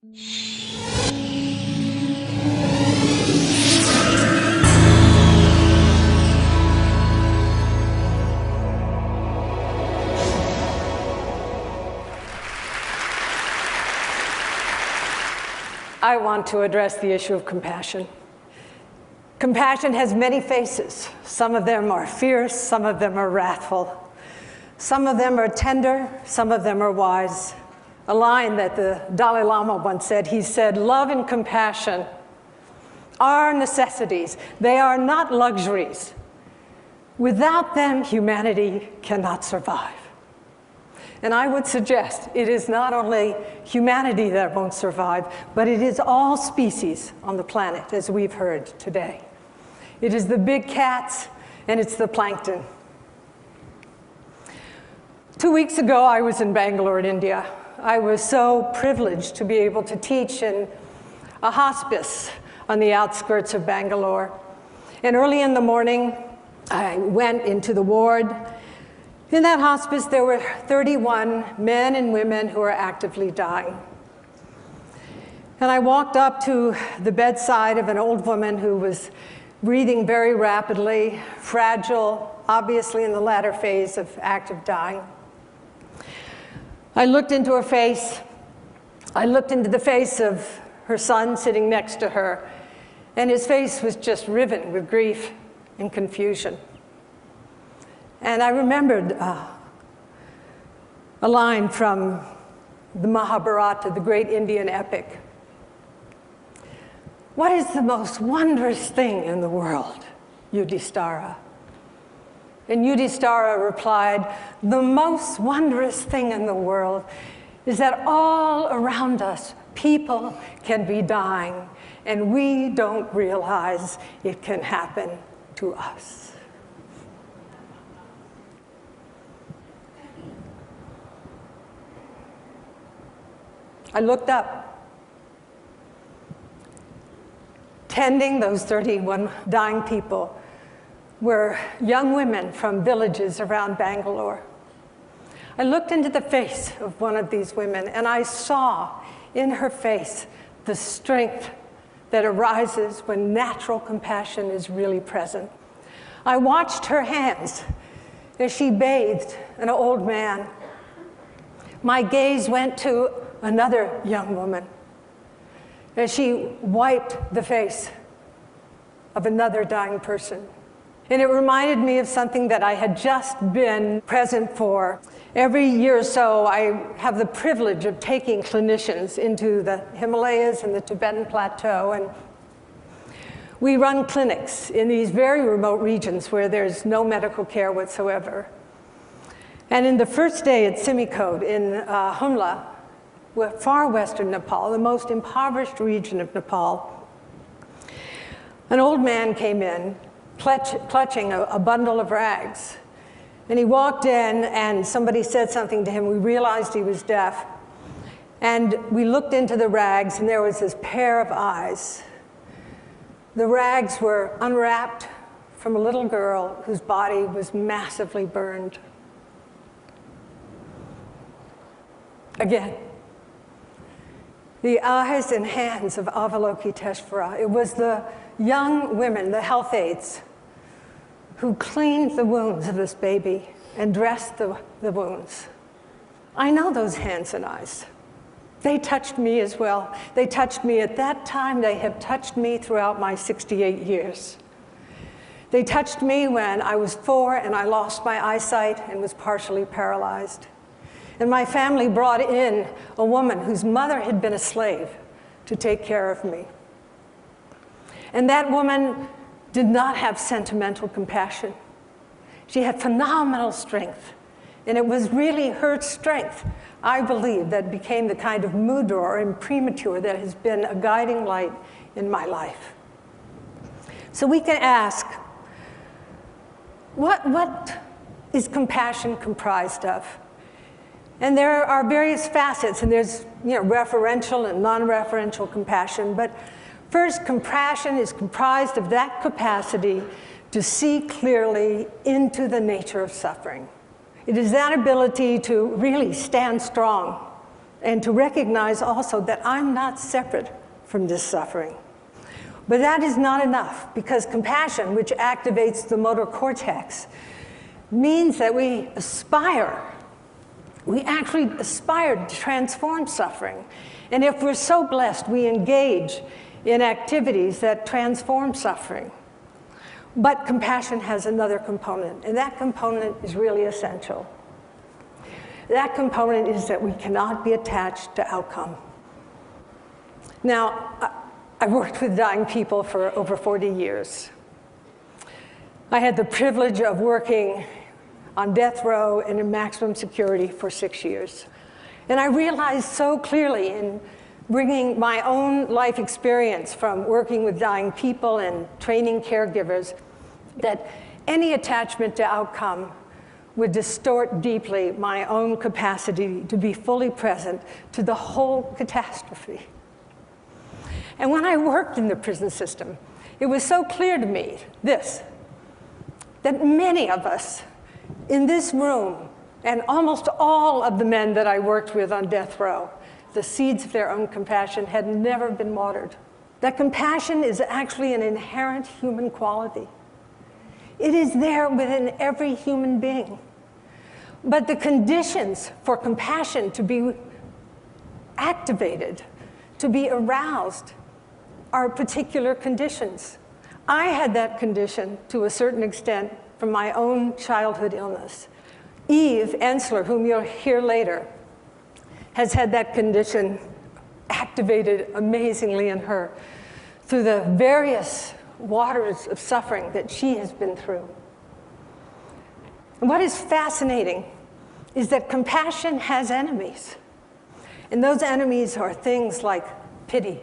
I want to address the issue of compassion. Compassion has many faces. Some of them are fierce, some of them are wrathful. Some of them are tender, some of them are wise. A line that the Dalai Lama once said, he said, "Love and compassion are necessities. They are not luxuries. Without them, humanity cannot survive." And I would suggest it is not only humanity that won't survive, but it is all species on the planet, as we've heard today. It is the big cats, and it's the plankton. 2 weeks ago, I was in Bangalore, in India. I was so privileged to be able to teach in a hospice on the outskirts of Bangalore. And early in the morning, I went into the ward. In that hospice, there were 31 men and women who were actively dying. And I walked up to the bedside of an old woman who was breathing very rapidly, fragile, obviously in the latter phase of active dying. I looked into her face. I looked into the face of her son sitting next to her, and his face was just riven with grief and confusion. And I remembered a line from the Mahabharata, the great Indian epic. "What is the most wondrous thing in the world, Yudhishthira?" And Yudhishthira replied, "The most wondrous thing in the world is that all around us, people can be dying, and we don't realize it can happen to us." I looked up. Tending those 31 dying people were young women from villages around Bangalore. I looked into the face of one of these women, and I saw in her face the strength that arises when natural compassion is really present. I watched her hands as she bathed an old man. My gaze went to another young woman as she wiped the face of another dying person. And it reminded me of something that I had just been present for. Every year or so, I have the privilege of taking clinicians into the Himalayas and the Tibetan Plateau, and we run clinics in these very remote regions where there's no medical care whatsoever. And in the first day at Simikot in Humla, far western Nepal, the most impoverished region of Nepal, an old man came in, clutching a bundle of rags. And he walked in, and somebody said something to him. We realized he was deaf. And we looked into the rags, and there was this pair of eyes. The rags were unwrapped from a little girl whose body was massively burned. Again, the eyes and hands of Avalokiteshvara. It was the young women, the health aides, who cleaned the wounds of this baby and dressed the wounds. I know those hands and eyes. They touched me as well. They touched me at that time. They have touched me throughout my 68 years. They touched me when I was 4 and I lost my eyesight and was partially paralyzed. And my family brought in a woman whose mother had been a slave to take care of me. And that woman did not have sentimental compassion. She had phenomenal strength. And it was really her strength, I believe, that became the kind of mudra or imprimatur that has been a guiding light in my life. So we can ask, what is compassion comprised of? And there are various facets, and there's referential and non-referential compassion. But first, compassion is comprised of that capacity to see clearly into the nature of suffering. It is that ability to really stand strong and to recognize also that I'm not separate from this suffering. But that is not enough, because compassion, which activates the motor cortex, means that we actually aspire to transform suffering. And if we're so blessed, we engage in activities that transform suffering. But compassion has another component, and that component is really essential. That component is that we cannot be attached to outcome. Now, I've worked with dying people for over 40 years. I had the privilege of working on death row and in maximum security for 6 years. And I realized so clearly in bringing my own life experience from working with dying people and training caregivers that any attachment to outcome would distort deeply my own capacity to be fully present to the whole catastrophe. And when I worked in the prison system, it was so clear to me that many of us in this room, and almost all of the men that I worked with on death row, the seeds of their own compassion had never been watered. That compassion is actually an inherent human quality. It is there within every human being. But the conditions for compassion to be activated, to be aroused, are particular conditions. I had that condition to a certain extent from my own childhood illness. Eve Ensler, whom you'll hear later, has had that condition activated amazingly in her through the various waters of suffering that she has been through. And what is fascinating is that compassion has enemies. And those enemies are things like pity,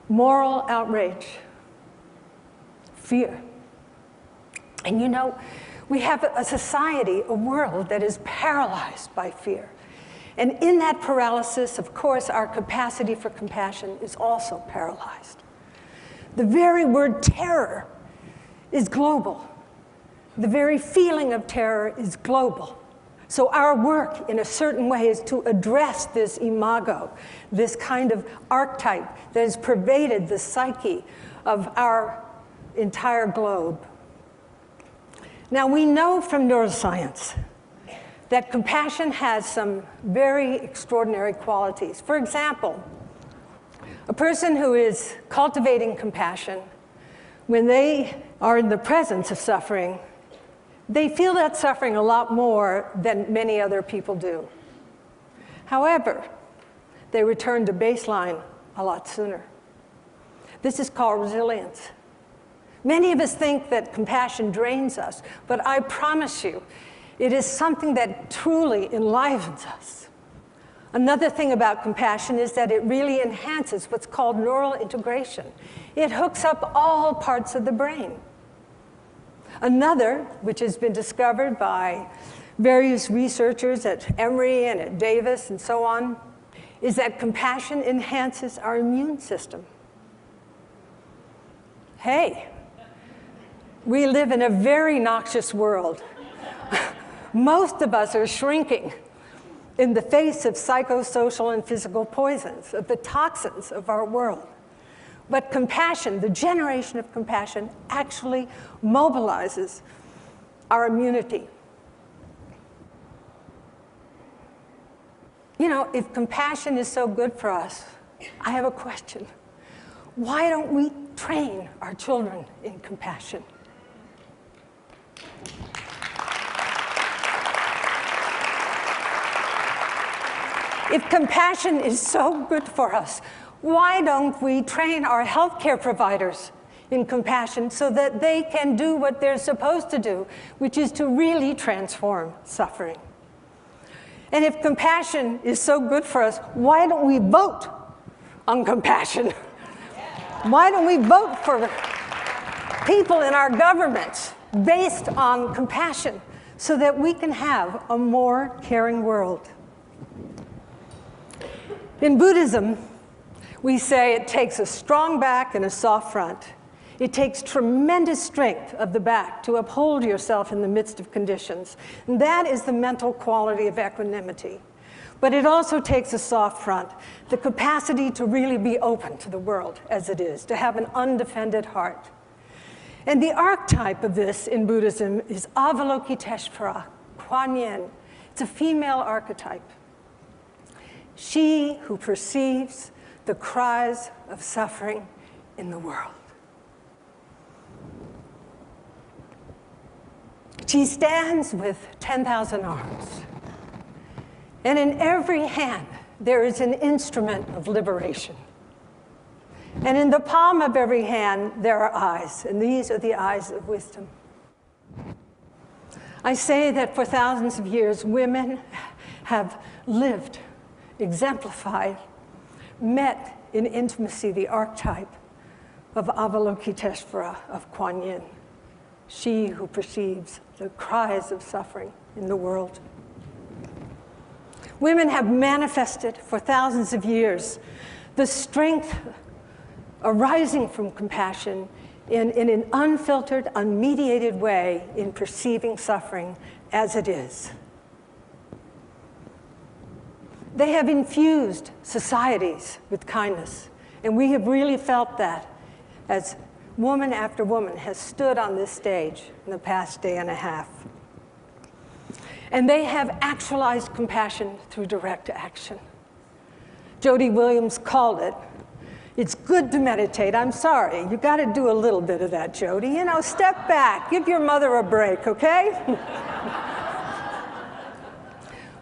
moral outrage, fear. And you know, we have a society, a world that is paralyzed by fear. And in that paralysis, of course, our capacity for compassion is also paralyzed. The very word terror is global. The very feeling of terror is global. So our work, in a certain way, is to address this imago, this kind of archetype that has pervaded the psyche of our entire globe. Now, we know from neuroscience that compassion has some very extraordinary qualities. For example, a person who is cultivating compassion, when they are in the presence of suffering, they feel that suffering a lot more than many other people do. However, they return to baseline a lot sooner. This is called resilience. Many of us think that compassion drains us, but I promise you, it is something that truly enlivens us. Another thing about compassion is that it really enhances what's called neural integration. It hooks up all parts of the brain. Another, which has been discovered by various researchers at Emory and at Davis and so on, is that compassion enhances our immune system. Hey, we live in a very noxious world. Most of us are shrinking in the face of psychosocial and physical poisons, of the toxins of our world. But compassion, the generation of compassion, actually mobilizes our immunity. You know, if compassion is so good for us, I have a question. Why don't we train our children in compassion? If compassion is so good for us, why don't we train our healthcare providers in compassion so that they can do what they're supposed to do, which is to really transform suffering? And if compassion is so good for us, why don't we vote on compassion? Why don't we vote for people in our governments based on compassion so that we can have a more caring world? In Buddhism, we say it takes a strong back and a soft front. It takes tremendous strength of the back to uphold yourself in the midst of conditions. And that is the mental quality of equanimity. But it also takes a soft front, the capacity to really be open to the world as it is, to have an undefended heart. And the archetype of this in Buddhism is Avalokiteshvara, Kuan Yin. It's a female archetype. She who perceives the cries of suffering in the world. She stands with 10,000 arms. And in every hand, there is an instrument of liberation. And in the palm of every hand, there are eyes, and these are the eyes of wisdom. I say that for thousands of years, women have lived, exemplified, met in intimacy the archetype of Avalokiteshvara, of Kuan Yin, she who perceives the cries of suffering in the world. Women have manifested for thousands of years the strength arising from compassion in an unfiltered, unmediated way in perceiving suffering as it is. They have infused societies with kindness, and we have really felt that as woman after woman has stood on this stage in the past day and a half. And they have actualized compassion through direct action. Jody Williams called it, it's good to meditate. I'm sorry, you got to do a little bit of that, Jody. You know, step back, give your mother a break, okay?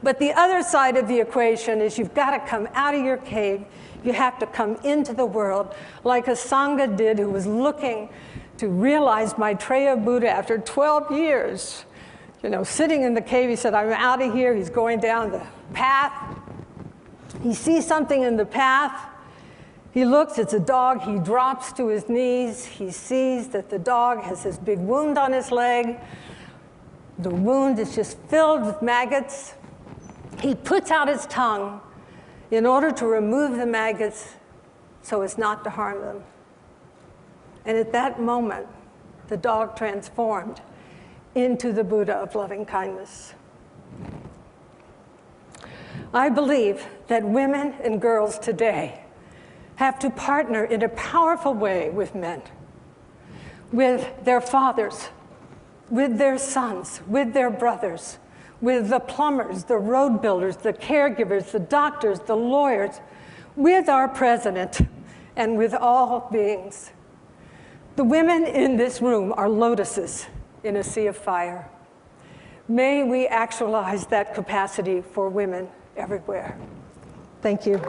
But the other side of the equation is you've got to come out of your cave. You have to come into the world like a Sangha did who was looking to realize Maitreya Buddha after 12 years. You know, sitting in the cave, he said, I'm out of here. He's going down the path. He sees something in the path. He looks, it's a dog. He drops to his knees. He sees that the dog has this big wound on his leg. The wound is just filled with maggots. He puts out his tongue in order to remove the maggots so as not to harm them. And at that moment, the dog transformed into the Buddha of loving kindness. I believe that women and girls today have to partner in a powerful way with men, with their fathers, with their sons, with their brothers, with the plumbers, the road builders, the caregivers, the doctors, the lawyers, with our president, and with all beings. The women in this room are lotuses in a sea of fire. May we actualize that capacity for women everywhere. Thank you.